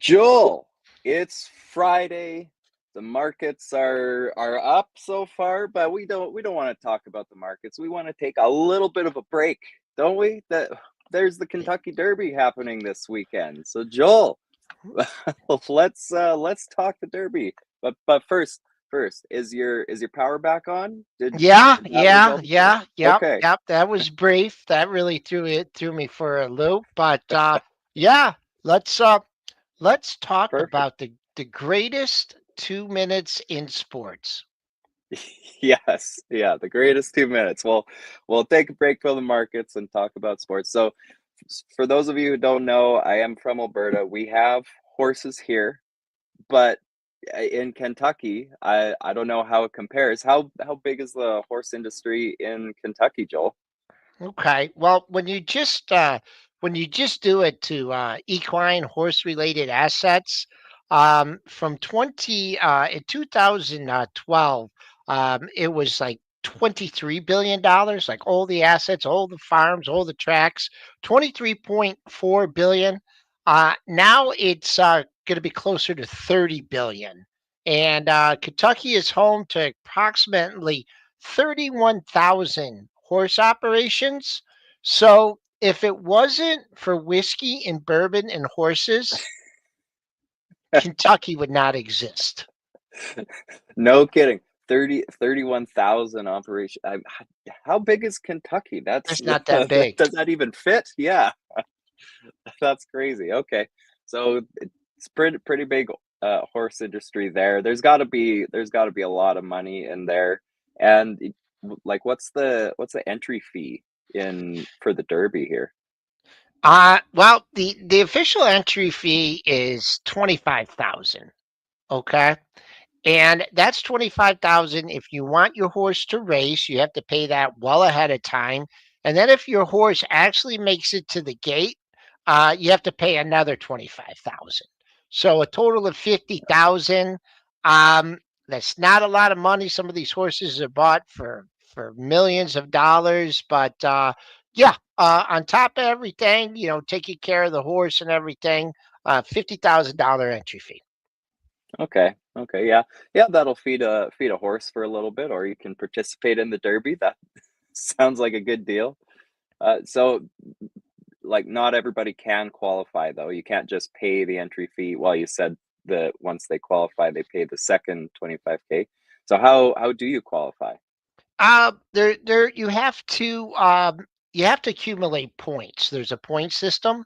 Joel, it's Friday. The markets are up so far, but we don't want to talk about the markets. We want to take a little bit of a break, don't we? There's the Kentucky Derby happening this weekend. So Joel, let's talk the Derby. But first, is your power back on? Yeah, Did that yeah, result in power? yeah, yep, Okay, yep. That was brief. That really threw me for a loop. But yeah, let's uh let's talk perfect. about the greatest 2 minutes in sports. Yes, yeah, the greatest 2 minutes. We'll take a break from the markets and talk about sports. So, for those of you who don't know, I am from Alberta. We have horses here, but in Kentucky, I don't know how it compares. How big is the horse industry in Kentucky, Joel? Okay. Well, when you just do it to equine horse related assets, from 20 in 2012, it was like $23 billion, like all the assets, all the farms, all the tracks, 23.4 billion. Now it's going to be closer to 30 billion. And Kentucky is home to approximately 31,000 horse operations. So if it wasn't for whiskey and bourbon and horses, Kentucky would not exist. No kidding. 31,000 operation. How big is Kentucky? That's It's not that big. does that even fit? Yeah. That's crazy. Okay. So it's pretty big horse industry there. There's got to be a lot of money in there. And like what's the entry fee in for the Derby here? Well, the official entry fee is 25,000. Okay. And that's 25,000. If you want your horse to race, you have to pay that well ahead of time. And then if your horse actually makes it to the gate, you have to pay another 25,000. So a total of 50,000. Um, that's not a lot of money. Some of these horses are bought for millions of dollars, but yeah, on top of everything, taking care of the horse and everything, $50,000 entry fee. Okay. Okay. Yeah. Yeah, that'll feed a horse for a little bit, or you can participate in the Derby. That sounds like a good deal. So like not everybody can qualify though. You can't just pay the entry fee. Well, you said that once they qualify, they pay the second 25K. So how do you qualify? There you have to accumulate points. There's a point system,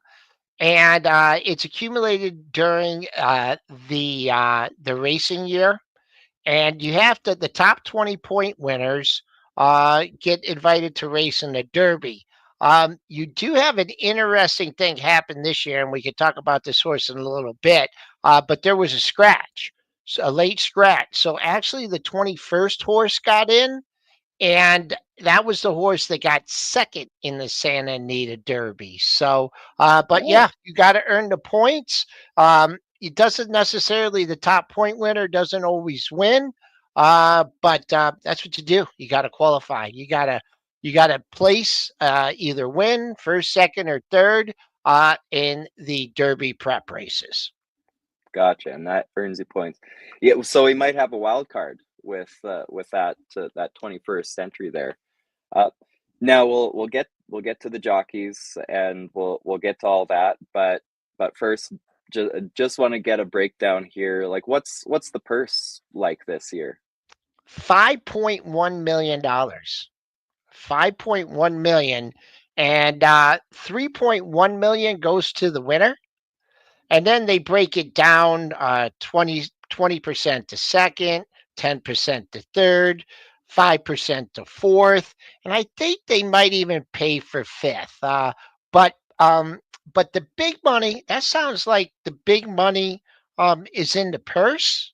and it's accumulated during the racing year, and you have to the top 20 point winners get invited to race in the Derby. You do have an interesting thing happen this year, and we could talk about this horse in a little bit. But there was a scratch, a late scratch. So actually, the 21st horse got in, and that was the horse that got second in the Santa Anita Derby. So, but yeah, Oh, you got to earn the points. It doesn't necessarily the top point winner doesn't always win, but that's what you do. You got to qualify. You got to place, either win first, second, or third in the Derby prep races. gotcha. And that earns you points. Yeah, so we might have a wild card with that 21st century there. Uh, Now we'll get to the jockeys and we'll get to all that, but first, just want to get a breakdown here. Like, what's the purse like this year? $5.1 million. 5.1 million, and 3.1 million goes to the winner, and then they break it down, 20% to second, 10% to third, 5% to fourth, and I think they might even pay for fifth. But um, but the big money, that sounds like the big money is in the purse,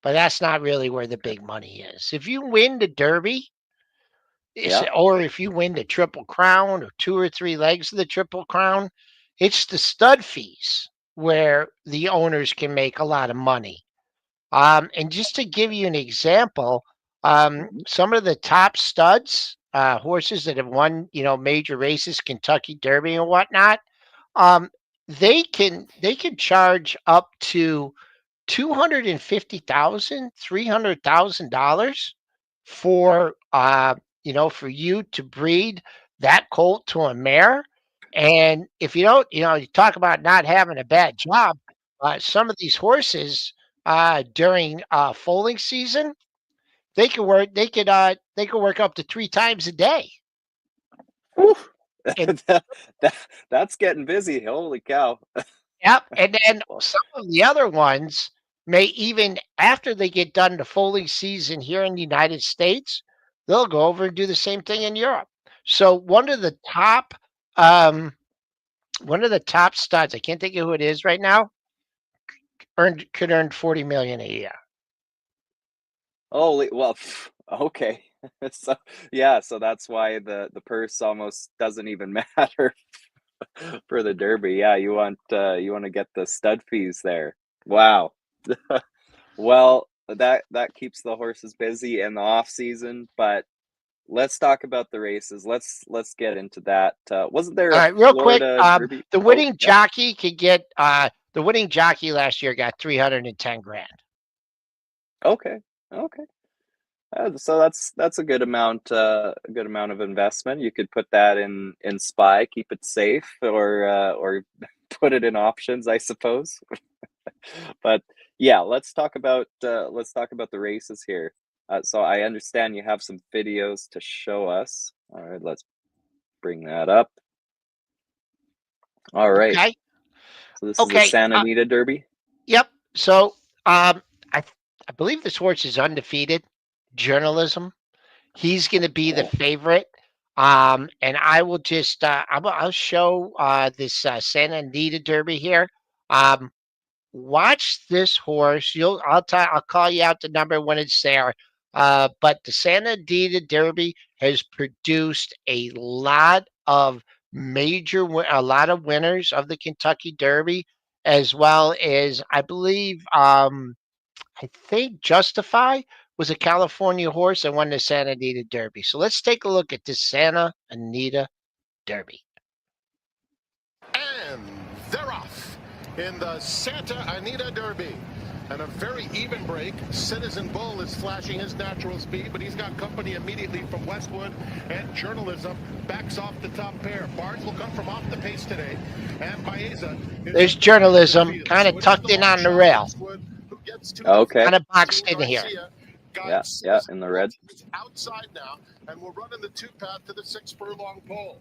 but that's not really where the Okay. big money is. If you win the Derby, Yeah. or if you win the Triple Crown or two or three legs of the Triple Crown, it's the stud fees where the owners can make a lot of money. And just to give you an example, Mhm. some of the top studs, horses that have won, major races, Kentucky Derby and whatnot, um, they can charge up to 250,000, $300,000 for for you to breed that colt to a mare. And if you don't, you talk about not having a bad job. Some of these horses during foaling season, they could work up to three times a day. Whew. And That that that's getting busy, holy cow. yep, and then Well, some of the other ones may even after they get done the foaling season here in the United States, they'll go over and do the same thing in Europe. So um, one of the top studs, I can't think of who it is right now, could earn 40 million a year. holy well, okay. So yeah, so that's why the purse almost doesn't even matter for the Derby. Yeah, you wanna get the stud fees there. Wow. Well, that keeps the horses busy in the off season, but let's talk about the races. Let's get into that. Wasn't there All a right, real quick, Florida Derby? the Oh, winning yeah. jockey could get the winning jockey last year got 310 grand. Okay. Okay. So that's a good amount of investment. You could put that in SPY, keep it safe, or put it in options, I suppose. But yeah, let's talk about the races here. So I understand you have some videos to show us. All right, let's bring that up. All right. Okay. So this is the Okay. Santa Anita Derby. Yep. So, I I believe this horse is undefeated. Journalism. He's going to be the Oh, favorite. And I will just I'll show this Santa Anita Derby here. Um, Watch this horse. I'll call you out the number when it's there. But the Santa Anita Derby has produced a lot of winners of the Kentucky Derby, as well as I think Justify was a California horse and won the Santa Anita Derby. So let's take a look at this Santa Anita Derby. And they're off in the Santa Anita Derby. And a very even break. Citizen Bull is flashing his natural speed, but he's got company immediately from Westwood, and Journalism backs off the top pair. Barnes will come from off the pace today, and Baeza is There's at the back of the Journalism field. kind So of it is the tucked in long on the shot rail, Westwood who gets to the okay. kind of front. boxed Team in here. Garcia Yeah, guides yeah, Citizen in the Bull red. to the outside now, and we'll run in the two path to the 6 furlong pole.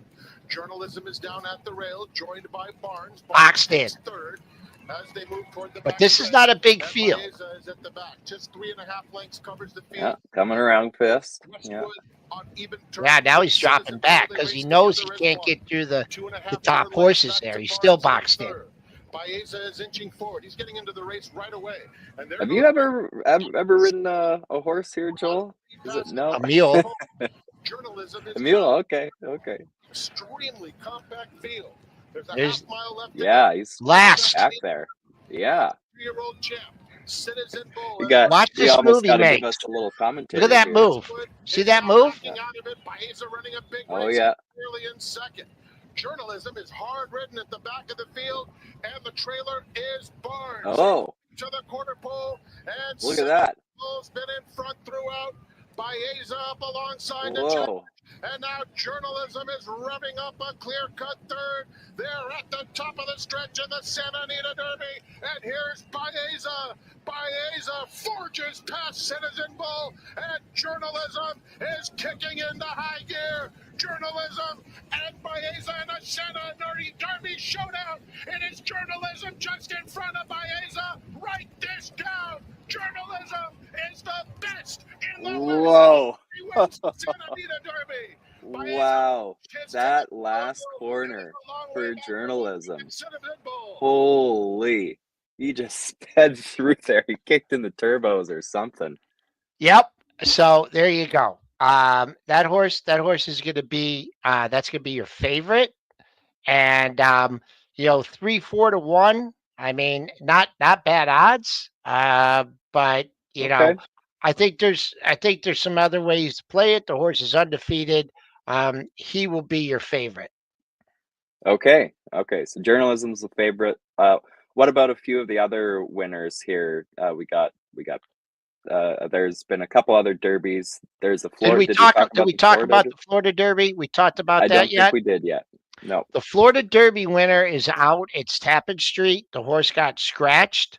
Journalism is down at the rail, joined by Barnes. Barnes Boxed in. takes third as they move toward the But back this is stretch. not a big And field. Baeza is at the back. Just 3.5 lengths covers the Yeah, field. coming around fist. Yeah. Westwood on even Yeah, terms now with he's dropping Citizen Bull. back They because he race knows he together as can't one. get through the 2.5 top more lengths horses back there. to He's still Barnes in boxed in. third. Baeza is inching forward. He's getting into the race right away. And there Have goes you ever ridden a horse here, Joel? he Is it passes no? A the first mule. pole. Journalism is Emil, down. okay, okay. Extremely compact field. There's a There's half mile left to go. Yeah, he's last. back there. Yeah. 3-year-old champ. Citizen Bull We has got run Watch he this almost move he got to give us makes. a little Look at commentary that here. move. Westwood See is that now move? backing out of it. Baeza running a big Oh race yeah. clearly in second. Journalism is hard ridden at the back of the field, and the trailer is Barnes. Oh, To the quarter pole, and look at Citizen that. Bull's been in front throughout. Baeza up alongside the champ. Whoa. And now Journalism is revving up a clear-cut third. They're at the top of the stretch of the Santa Anita Derby. And here's Baeza. Baeza forges past Citizen Bull. And Journalism is kicking into high gear. Journalism and Baeza in a Santa Anita Derby showdown. It is Journalism just in front of Baeza. Write this down. Journalism is the best in the West. Whoa. He wins the Santa Anita Derby. Baeza Wow. his 10th That last logo. It is corner a long way for back for Logan journalism. Citizen Bull. Holy. He just sped through there. He kicked in the turbos or something. Yep. So there you go. That horse is going to be that's going to be your favorite, and 3-4 to 1. I mean, not bad odds. But Okay. I think there's some other ways to play it. The horse is undefeated. He will be your favorite. Okay, okay. So journalism's the favorite. What about a few of the other winners here? We got. There's been a couple other derbies. There's a Did Florida. we Did we talk? talk Did about we the talk Florida? about the Florida Derby? We talked about I that don't think yet? we did yet. No. The Florida Derby winner is out. It's Tappan Street. The horse got scratched.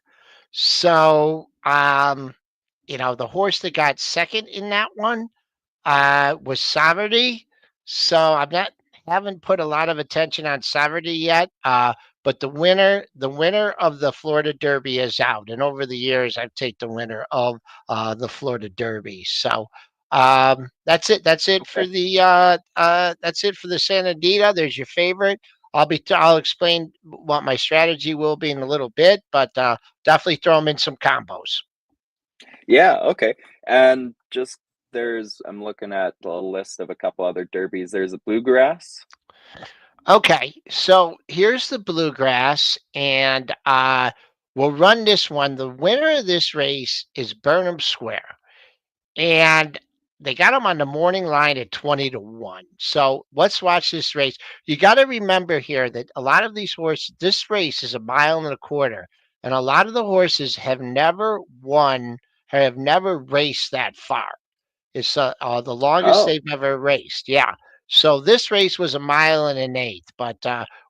So, the horse that got second in that one was Saturday. So haven't put a lot of attention on Saturday yet. But the winner of the Florida Derby is out. And over the years, I've taken the winner of the Florida Derby. So that's it. That's it for Okay. the Santa Anita. There's your favorite. I'll explain what my strategy will be in a little bit, but definitely throw them in some combos. Yeah. Okay. And just I'm looking at the list of a couple other derbies. There's a bluegrass. Okay, so here's the bluegrass, and we'll run this one. The winner of this race is Burnham Square, and they got him on the morning line at 20 to 1. So let's watch this race. You got to remember here that a lot of these horses, this race is a mile and a quarter, and a lot of the horses have never raced that far. It's the longest Oh, they've ever raced. Yeah. So this race was a mile and an eighth. But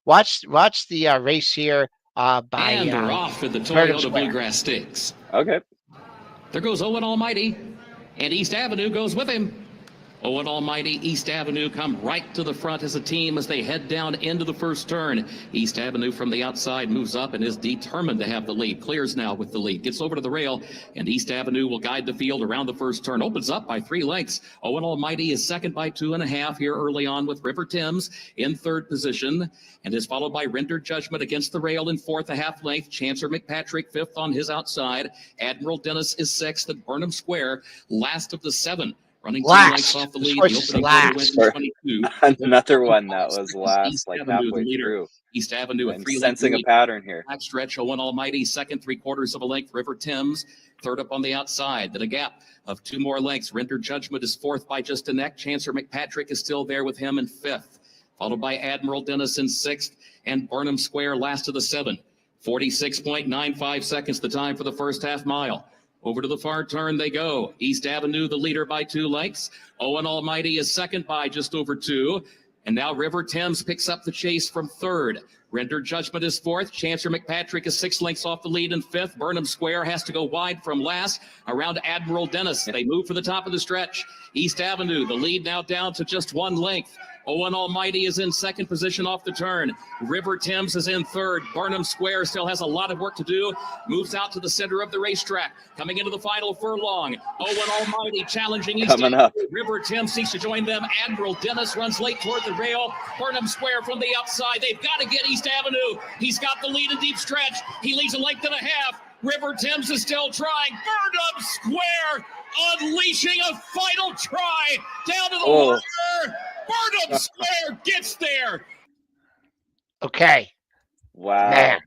watch the race here by And they're off at the Burnham Toyota Square. Bluegrass Stakes. okay. There goes Owen Almighty, and East Avenue goes with him. Owen Almighty, East Avenue come right to the front as a team as they head down into the first turn. East Avenue from the outside moves up and is determined to have the lead. Clears now with the lead. Gets over to the rail, and East Avenue will guide the field around the first turn. Opens up by 3 lengths. Owen Almighty is second by 2.5 here early on with River Thames in third position, and is followed by Render Judgment against the rail in fourth, a half length. Chancer McPatrick fifth on his outside. Admiral Dennis is sixth, and Burnham Square last of the 7. Running 2 lengths off the This lead. horse The is opening quarter went last. in 22. Another one that was East last, like Avenue, the halfway leader. through. East Avenue, a I'm 3-length sensing a lead. pattern here. Back stretch, Owen Almighty, second, 3/4 of a length. River Thames, third up on the outside. Then a gap of 2 more lengths. Render Judgment is fourth by just a neck. Chancer McPatrick is still there with him in fifth. Followed by Admiral Dennis in sixth, and Burnham Square last of the 7. 46.95 seconds the time for the first half mile. Over to the far turn they go. East Avenue, the leader by 2 lengths. Owen Almighty is second by just over 2. And now River Thames picks up the chase from third. Render Judgment is fourth. Chancer McPatrick is 6 lengths off the lead in fifth. Burnham Square has to go wide from last around Admiral Dennis. They move for the top of the stretch. East Avenue, the lead now down to just 1 length. Owen Almighty is in second position off the turn. River Thames is in third. Burnham Square still has a lot of work to do. Moves out to the center of the racetrack. Coming into the final furlong. Owen Almighty challenging East Coming up. River Thames seeks to join them. Admiral Dennis runs late toward the rail. Burnham Square from the outside. They've got to get East Avenue. He's got the lead in deep stretch. He leads a length and a half. River Thames is still trying. Burnham Square unleashing a final try down to the wire. Burnham Square gets there. Okay, Wow. man.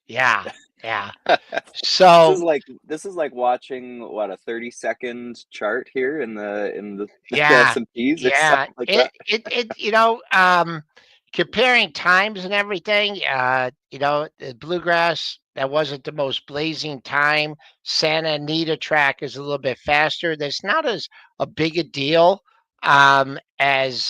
Yeah. This So is like watching what, a 30-second chart here in the yeah, S&Ps or yeah. something like that. Comparing times and everything, the bluegrass, that wasn't the most blazing time. Santa Anita track is a little bit faster. That's not as a big a deal as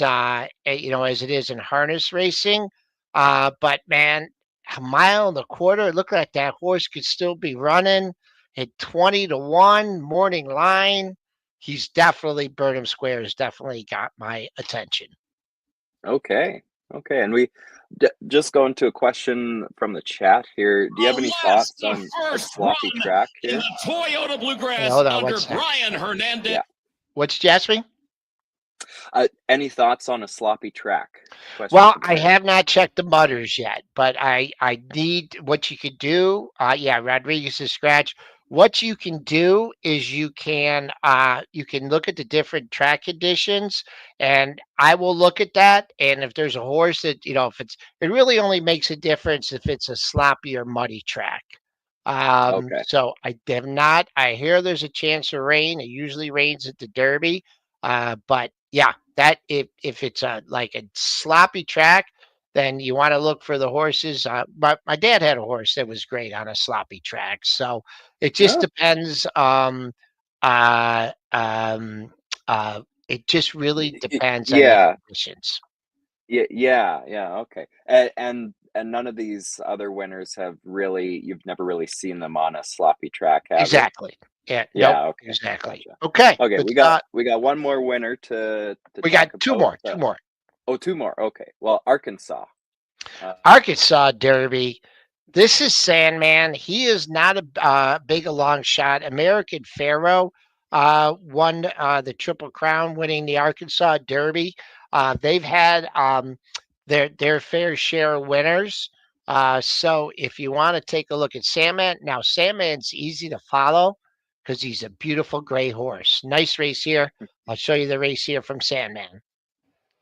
it is in harness racing. But man, a mile and a quarter, it looked like that horse could still be running at 20 to 1 morning line. Burnham Square has definitely got my attention. Okay. Okay. And just going to a question from the chat here. Do you have any thoughts on a sloppy track in here? the Toyota Bluegrass Hey, hold on, under what's that? Brian Hernandez. Yeah. What's Jasmine? Any thoughts on a sloppy track? Question Well, from I Ted. have not checked the mutters yet, but I need what you could do. Rodriguez's scratch. What you can do is you can look at the different track conditions, and I will look at that. And if there's a horse that it really only makes a difference if it's a sloppy or muddy track. Okay. So I have not. I hear there's a chance of rain. It usually rains at the Derby, but yeah, that if it's like a sloppy track, then you want to look for the horses. My dad had a horse that was great on a sloppy track. So it just Oh, depends. Uh, um, it just really depends on the yeah, conditions. yeah. Okay, and none of these other winners have really. You've never really seen them on a sloppy track, have you? Exactly. Yeah. Nope. Yeah. Okay. Exactly. Gotcha. Okay. Okay. But We got one more winner to we got talk two about. more. Two more. Oh, two more. Okay. Well, Arkansas. Uh, Arkansas Derby. This is Sandman. He is not a big a long shot. American Pharaoh won the Triple Crown, winning the Arkansas Derby. They've had their fair share of winners. So if you want to take a look at Sandman, now Sandman's easy to follow because he's a beautiful gray horse. Nice race here. I'll show you the race here from Sandman.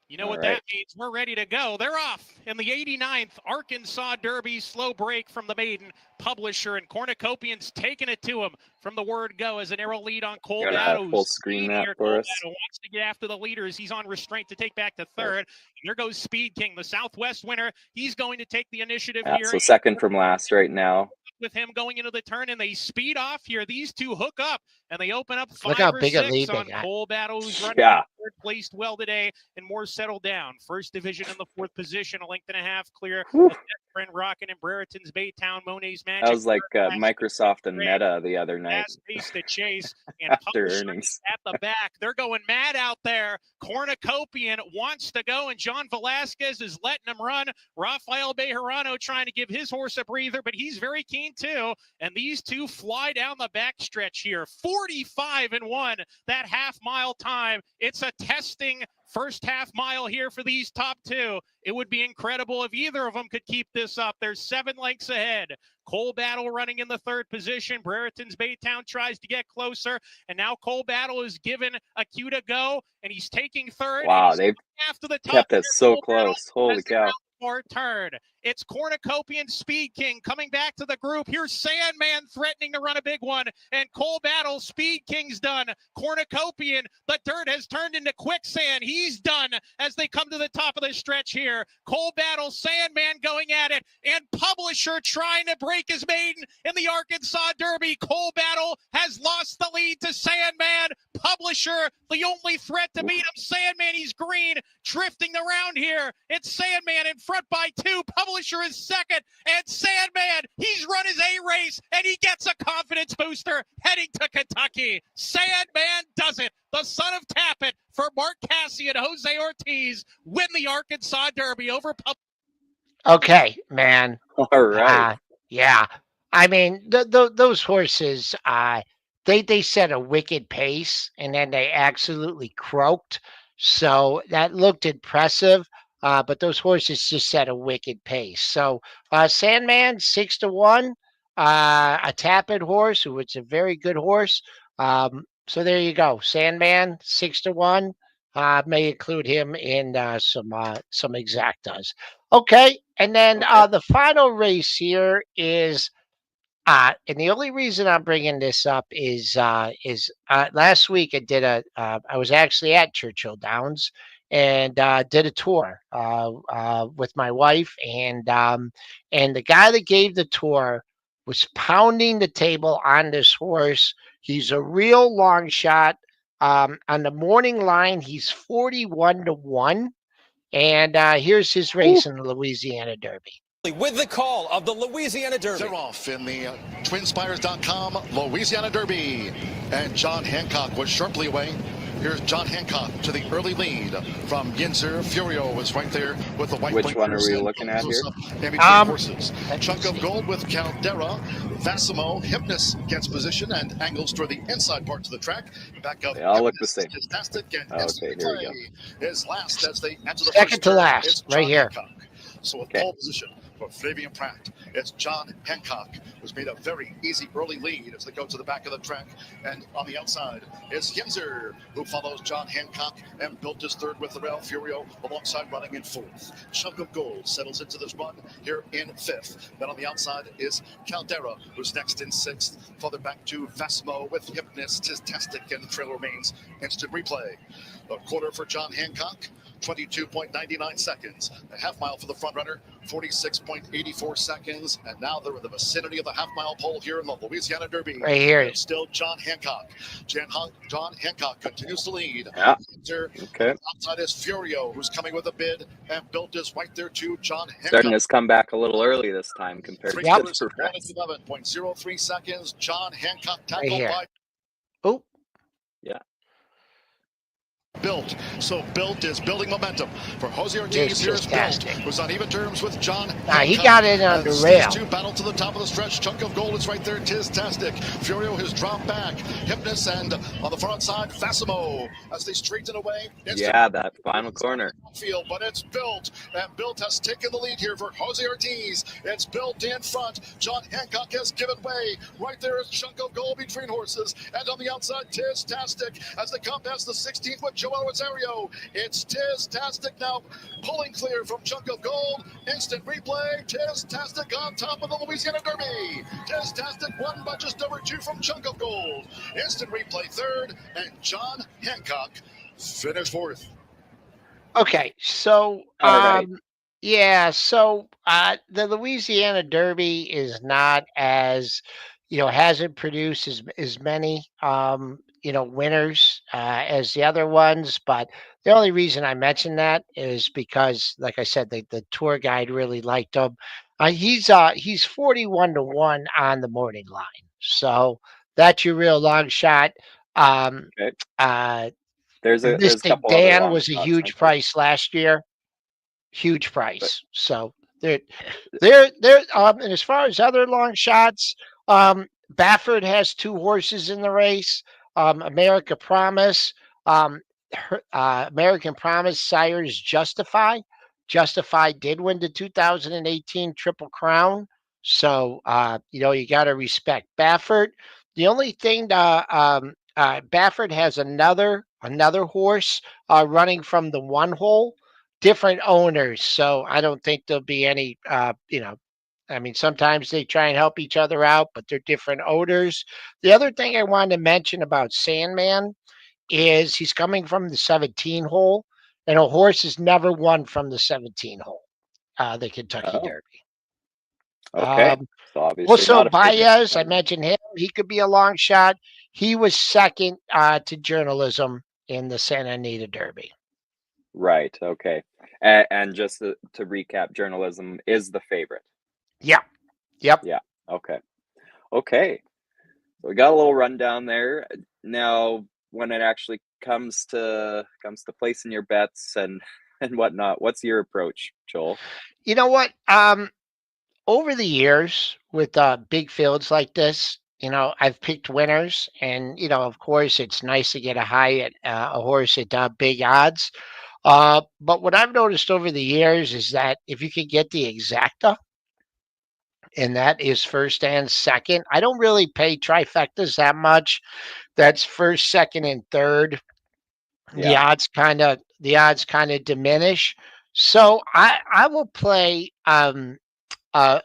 You know all what right. that means? We're ready to go. They're off in the 89th Arkansas Derby. Slow break from the maiden Publisher, and Cornucopian's taking it to him from the word go as an arrow lead on Cole You wanna full Battle's screen speed that here. for Cole us? Battle wants to get after the leaders. He's on restraint to take back to Sure. third. Here goes Speed King, the Southwest winner. He's going to take the initiative Yeah. here. So second from last right now. With him going into the turn, and they speed off here. These two hook up, and they open up Look 5 how or big a 6 lead they on got. Cole Battle, who's running Yeah. third, placed well today, and more settled down. First division in the 4th position, a length and a half clear. Whew. Friend Rockin' and Brereton's Baytown, Monet's That Magic. was like Microsoft and Meta the other night Fast pace to chase, and after Publisher earnings. at the back. They're going mad out there. Cornucopian wants to go, and John Velasquez is letting him run. Rafael Bejarano trying to give his horse a breather, but he's very keen too. And these two fly down the backstretch here. 45-1, that half-mile time. It's a testing first half mile here for these top two. It would be incredible if either of them could keep this up. There's 7 lengths ahead. Cole Battle running in the 3rd position. Brereton's Baytown tries to get closer, and now Cole Battle is given a cue to go, and he's taking 3rd. Wow, they've after the top kept it so Cole Battle close. Holy cow. Or turn. It's Cornucopian Speed King coming back to the group. Here's Sandman threatening to run a big one. And Cole Battle, Speed King's done. Cornucopian, the dirt has turned into quicksand. He's done as they come to the top of the stretch here. Cole Battle, Sandman going at it. And Publisher trying to break his maiden in the Arkansas Derby. Cole Battle has lost the lead to Sandman. Publisher, the only threat to beat him. Sandman, he's green, drifting around here. It's Sandman in front by 2. Publisher is second, and Sandman, he's run his A race, and he gets a confidence booster heading to Kentucky. Sandman does it. The son of Tappet for Mark Cassie and Jose Ortiz win the Arkansas Derby over Okay, man. All right. Yeah. I mean, those horses, they set a wicked pace, and then they absolutely croaked. So that looked impressive. But those horses just set a wicked pace. So Sandman 6-1, a Tappet horse, who is a very good horse. So there you go, Sandman 6-1. May include him in some exactas. Okay, and then Okay. the final race here is, and the only reason I'm bringing this up is last week I was actually at Churchill Downs and did a tour with my wife, and the guy that gave the tour was pounding the table on this horse. He's a real long shot. On the morning line, he's 41-1. And here's his race in the Louisiana Derby. With the call of the Louisiana Derby. They're off in the TwinSpires.com Louisiana Derby. And John Hancock was sharply away. Here's John Hancock to the early lead from Yinzer. Furio was right there with the white. Which one are we looking at here? In between horses. Chunk of Gold with Caldera. Vassimo. Hypnos gets position and angles toward the inside part of the track. Back up. They all look the same. Fantastic. And Okay, here we go. is last as they enter the Second first to turn. last, It's right John here. Hancock. So with Okay. pole position for Flavian Pratt. It's John Hancock, who's made a very easy early lead as they go to the back of the track. And on the outside is Yenzer, who follows John Hancock and built his third with Rail Furio alongside running in fourth. Chunk of Gold settles into this run here in fifth. Then on the outside is Caldera, who's next in sixth. Further back to Vasmo with Hypnist, Tastic, and the trail remains instant replay. A quarter for John Hancock, 22.99 seconds. A half mile for the front runner, 46.84 seconds. And now they're in the vicinity of the half mile pole here in the Louisiana Derby. Right here. It's still John Hancock. John Hancock continues to lead. Yeah. Okay. Outside is Furio, who's coming with a bid, and Built is right there too. John Hancock. Starting his comeback a little early this time compared to Yep. the rest. 11.03 seconds. John Hancock Right tackled here. by Oh, Built. So Built is building momentum for Jose Ortiz. Here's Built, fantastic. who's on even terms with John Now, he Hancock. got it on the As rail. These two battle to the top of the stretch. Chunk of Gold is right there. Tastic. Furio has dropped back. Hypnus and on the front side, Fasimo as they straighten away. Yeah, that final corner. Field, but it's Built, and Built has taken the lead here for Jose Ortiz. It's Built in front. John Hancock has given way. Right there is Chunk of Gold between horses, and on the outside, Tastic as they come past the 16th with Joel Rosario. It's Tastic now pulling clear from Chunk of Gold. Instant replay. Tastic on top of the Louisiana Derby. Tastic won by just over 2 from Chunk of Gold. Instant replay third, and John Hancock finished fourth. okay. So, All right. yeah. So, the Louisiana Derby is not as, hasn't produced as many, winners as the other ones. But the only reason I mention that is because, like I said, the tour guide really liked him. He's 41-1 on the morning line. So that's your real long shot. Okay. There's a Mystic couple other Dan long was a shots, huge aren't there? price last year. Huge But price. So they're and as far as other long shots, Baffert has 2 horses in the race. America Promise, American Promise sires Justify. Justify did win the 2018 Triple Crown. So you got to respect Baffert. The only thing Baffert has another horse running from the one hole, different owners. So I don't think there'll be any, I mean, sometimes they try and help each other out, but they're different owners. The other thing I wanted to mention about Sandman is he's coming from the 17 hole, and a horse has never won from the 17 hole, the Kentucky Oh, Derby. okay. So obviously Also, not a favorite. Baez, I mentioned him. He could be a long shot. He was second to journalism in the Santa Anita Derby. Right. Okay. And just to recap, journalism is the favorite. Yeah. Yep. Yeah. Okay. Okay. So we got a little rundown there. Now, when it actually comes to placing your bets and whatnot, what's your approach, Joel? You know what? Over the years with big fields like this, I've picked winners, and of course, it's nice to get a high at a horse at big odds. But what I've noticed over the years is that if you could get the exacta, and that is first and second, I don't really pay trifectas that much. That's first, second, and third. The Yeah. odds kind of diminish. So I will play a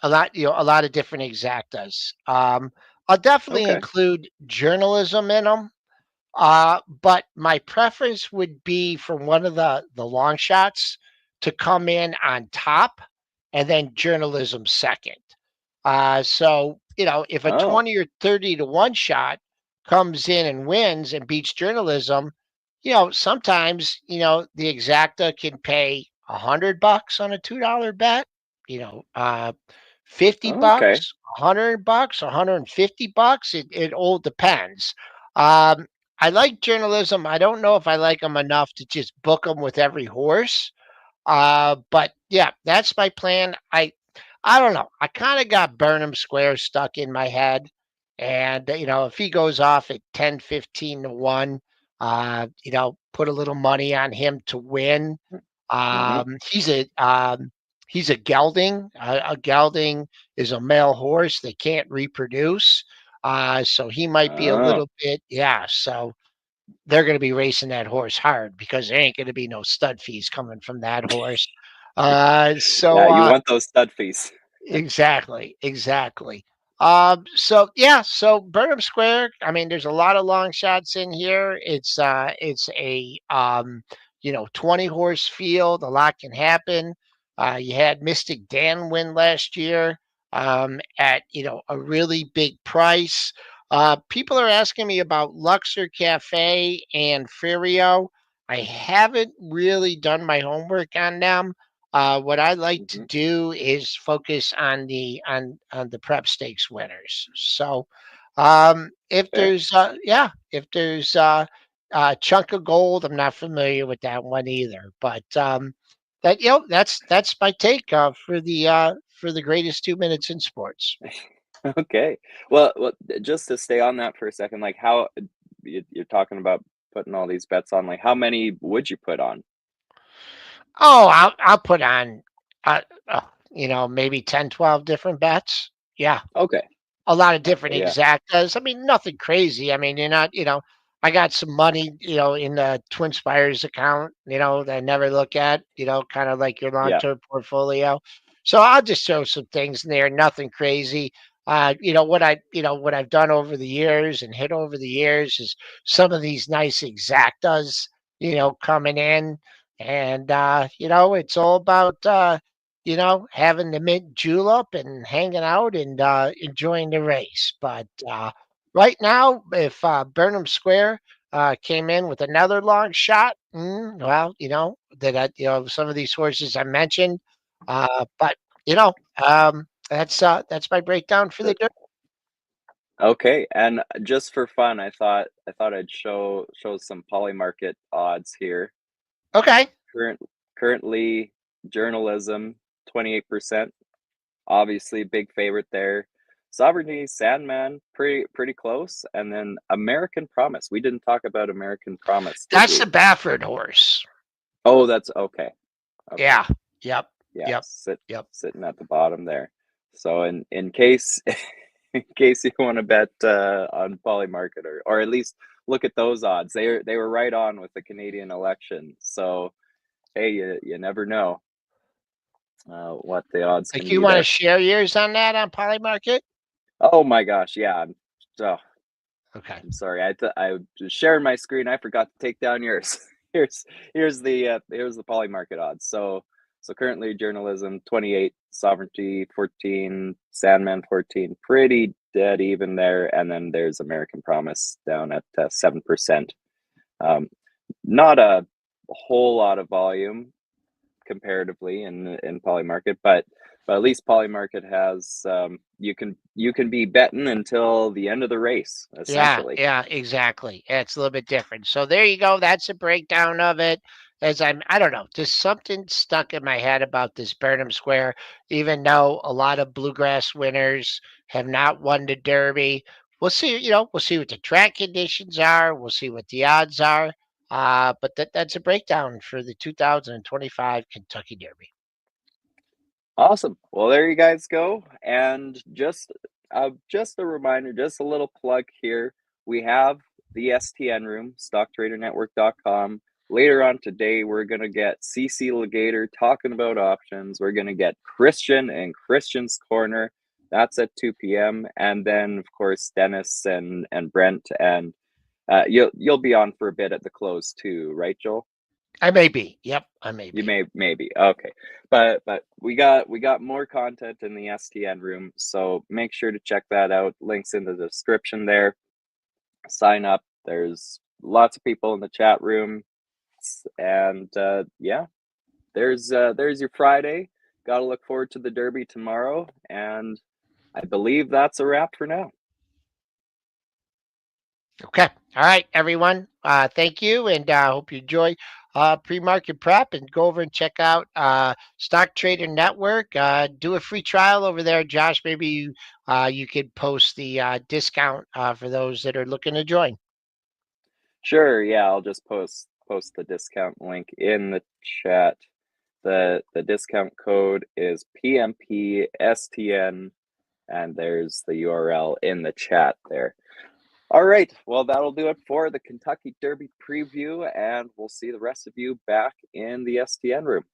lot of different exactas. I'll definitely Okay. include journalism in them. But my preference would be for one of the long shots to come in on top, and then journalism second. So if a Oh. 20 or 30-1 shot comes in and wins and beats journalism, sometimes the exacta can pay $100 on a $2 bet. 50 Okay. bucks, $100, $150. It all depends. I like journalism. I don't know if I like them enough to just book them with every horse. But yeah, that's my plan. I don't know. I kind of got Burnham Square stuck in my head. And, if he goes off at 10, 15-1, put a little money on him to win. Mm-hmm. He's a He's a gelding. A gelding is a male horse that can't reproduce. So he might be a Oh, little bit, yeah. So they're going to be racing that horse hard because there ain't going to be no stud fees coming from that horse. Uh, yeah, so you uh, want those stud fees. Exactly, exactly. So yeah, so Burnham Square. I mean, there's a lot of long shots in here. It's a 20 horse field. A lot can happen. You had Mystic Dan win last year at a really big price. People are asking me about Luxor Cafe and Ferio. I haven't really done my homework on them. What I like to Mhm. do is focus on the prep stakes winners. So, if Fair. there's chunk of gold, I'm not familiar with that one either. But that's my take for the greatest 2 minutes in sports. Okay. Well, just to stay on that for a second, like how you're talking about putting all these bets on, like how many would you put on? Oh, I'll put on, uh, maybe 10, 12 different bets. Yeah. Okay. A lot of different Okay. Yeah. exactas. I mean, nothing crazy. I mean, you're not, I got some money, in the Twin Spires account, that I never look at, kind of like your long Yeah. term portfolio. So I'll just throw some things in there, nothing crazy. What I've done over the years and hit over the years is some of these nice exactas, coming in. And, it's all about, having the mint julep and hanging out and enjoying the race. But right now, if Burnham Square came in with another long shot, well, some of these horses I mentioned, but that's my breakdown for the The- dirt. Okay. And just for fun, I thought I'd show some polymarket odds here. Okay, Current currently journalism 28%. Obviously big favorite there. Sovereignty, Sandman, pretty close, and then American Promise. We didn't talk about American Promise, did that's the we? Baffert horse. Oh, that's okay. Okay. Yeah. Yep. Yeah, Yep. Yep. sitting at the bottom there. So in case in case you want to bet on Polymarket or at least look at those odds, they were right on with the Canadian election. So hey, you never know what the odds Like can you be want to there. share yours on that on Polymarket? Oh my gosh, yeah. Oh, Okay. I'm sorry. I was sharing my screen. I forgot to take down yours. Here's here's the Polymarket odds. So currently journalism 28, sovereignty 14, Sandman 14, pretty dead even there, and then there's American Promise down at 7%. Um, not a whole lot of volume comparatively in Polymarket, but at least Polymarket has you can be betting until the end of the race Yeah, essentially. yeah, exactly. Yeah, it's a little bit different. So there you go. That's a breakdown of it. I don't know, just something stuck in my head about this Burnham Square, even though a lot of bluegrass winners have not won the Derby. We'll see, we'll see what the track conditions are. We'll see what the odds are. But that's a breakdown for the 2025 Kentucky Derby. Awesome. Well, there you guys go. And just a reminder, just a little plug here. We have the STN room, stocktrader.network.com. Later on today, we're going to get CC Legator talking about options. We're going to get Christian and Christian's Corner. That's at 2 p.m. And then, of course, Dennis and Brent. And you'll be on for a bit at the close too, right, Joel? I may be. Yep, I may You be. maybe okay, but we got more content in the STN room, so make sure to check that out. Links in the description there. Sign up. There's lots of people in the chat room, and yeah, there's your Friday. Got to look forward to the Derby tomorrow, and I believe that's a wrap for now. Okay. All right, everyone. Thank you, and hope you enjoy pre-market prep. And go over and check out Stock Trader Network. Do a free trial over there, Josh. Maybe you could post the discount for those that are looking to join. Sure, yeah, I'll just post the discount link in the chat The discount code is PMPSTN, and there's the URL in the chat there. All right, well, that'll do it for the Kentucky Derby preview, and we'll see the rest of you back in the STN room.